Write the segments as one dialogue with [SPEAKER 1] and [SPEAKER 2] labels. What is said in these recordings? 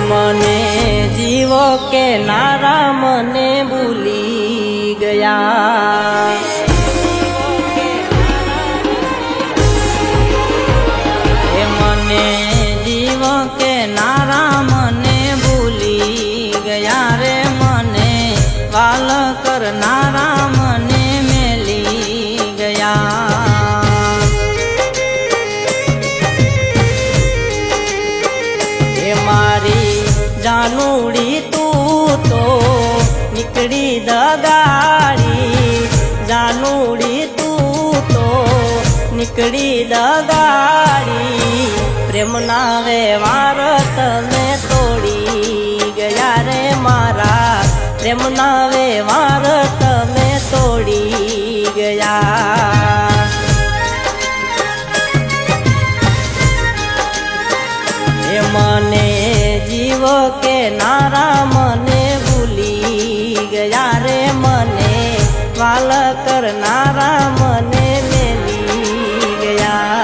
[SPEAKER 1] મને જીવો કે નારા મને ભૂલી ગયા એ મને જીવો કે નારા મને ભૂલી ગયા રે મને વાલ કરનારા મને મેલી ગયા મારી જાનુડી તું તો નીકળી દગાડી જાનુડી તું તો નીકળી દગાડી પ્રેમના વ્યવહાર તમે તોડી ગયા રે મારા પ્રેમના વ્યવહાર તમે તોડી ગયા મને જીવ કે નારા મને ભૂલી ગયા રે મને વાલ કરનારા મને મેલી ગયા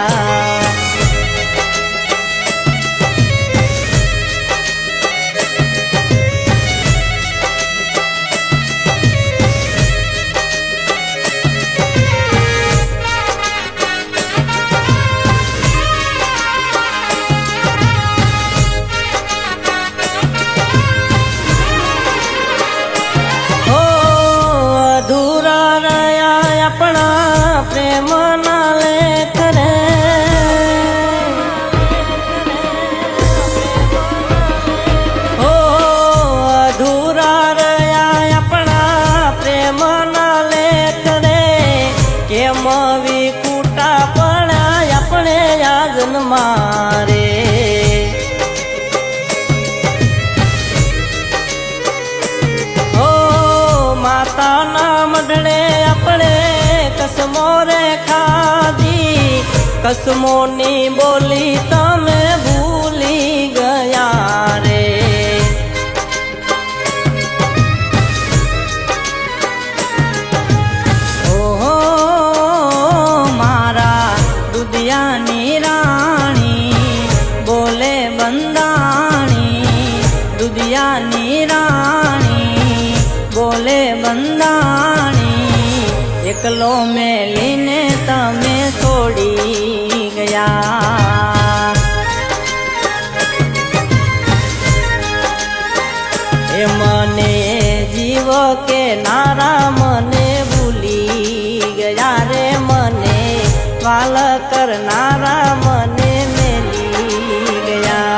[SPEAKER 1] પ્રેમના લેખ રે ઓ અધૂરા રહ્યા આપણા પ્રેમના લેખ રે કેમ વિકુટા પડ્યા આપણે યાદ મારે ઓ માતાના મઢડે આપણે કસમો રે ખાધી કસમોની બોલી તમે ભૂલી ગયા રે ઓહો મારા દુધિયાની રાણી બોલે બંધાણી દુધિયાની રાણી બોલે બંધાણી એકલો મેલીને તમે છોડી ગયા એ મને જીવ કે નારા મને ભૂલી ગયા રે મને વાલ કરનારા મને મેલી ગયા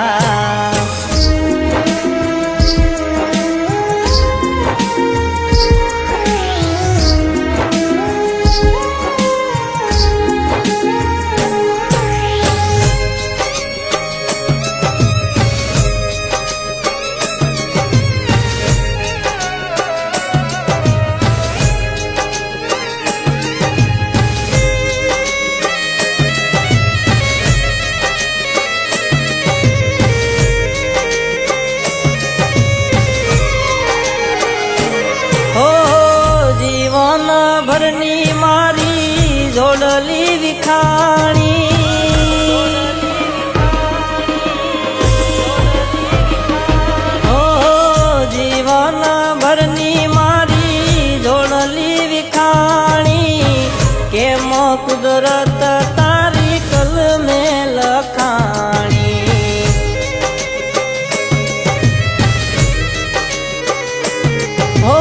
[SPEAKER 1] ભરની મારી જોડલી વિખાણી ઓ જીવન ભરની મારી જોડલી વિખાણી કેમ કુદરત તારી કલમે લખાણી હો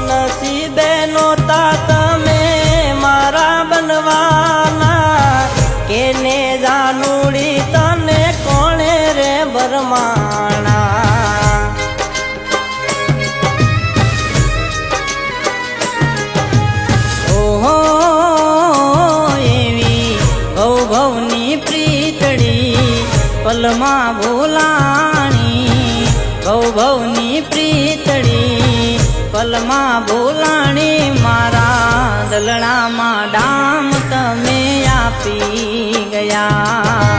[SPEAKER 1] નસીબે નોતા તમે મારા બનવાના કેને જાનુડી તને કોણે રે બરમાણા ઓહો એવી ભૂલાણી ભવ ભવની પ્રીતડી પલમાં ભૂલાણી મારા દલડામાં ડામ તમે આપી ગયા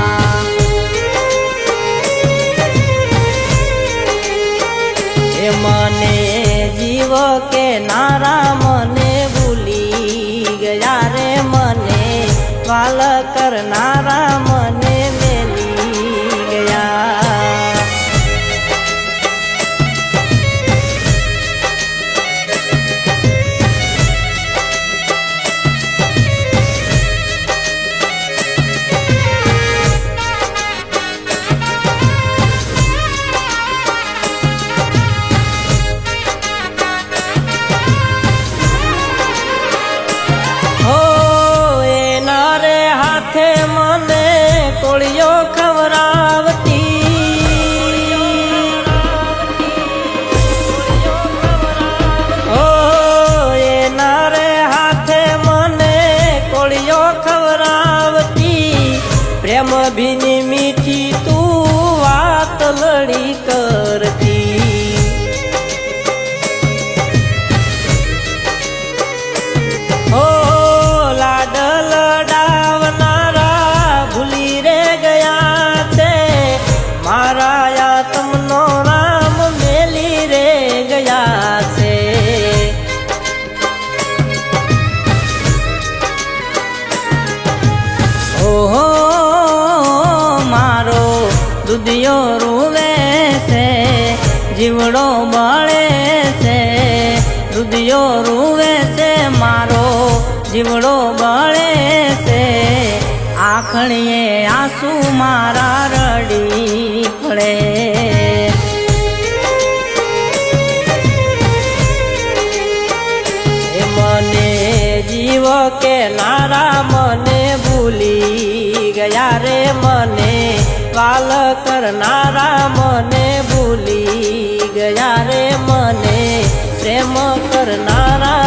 [SPEAKER 1] એ મને જીવ કે નારા મને ભૂલી ગયા રે મને વાલ કરનારા મને મેલી ગયા મને કોળિયો ખવરાવતી ઓ એના રે હાથે મને કોળિયો ખવરાવતી પ્રેમ ભીની મીઠી તું વાત લડી કરતી ઓ લાડલ તમનો રામ મેલી રે ગયા છે ઓહો મારો દુધિયો રૂવે છે જીવડો બળે છે દુધિયો રૂવે છે મારો જીવડો બળે છે આખણીએ આંસુ મારા રડી પડે મને જીવ કે નારા મને ભૂલી ગયા રે મને વાલ કરનારા મને ભૂલી ગયા રે મને પ્રેમ કરનારા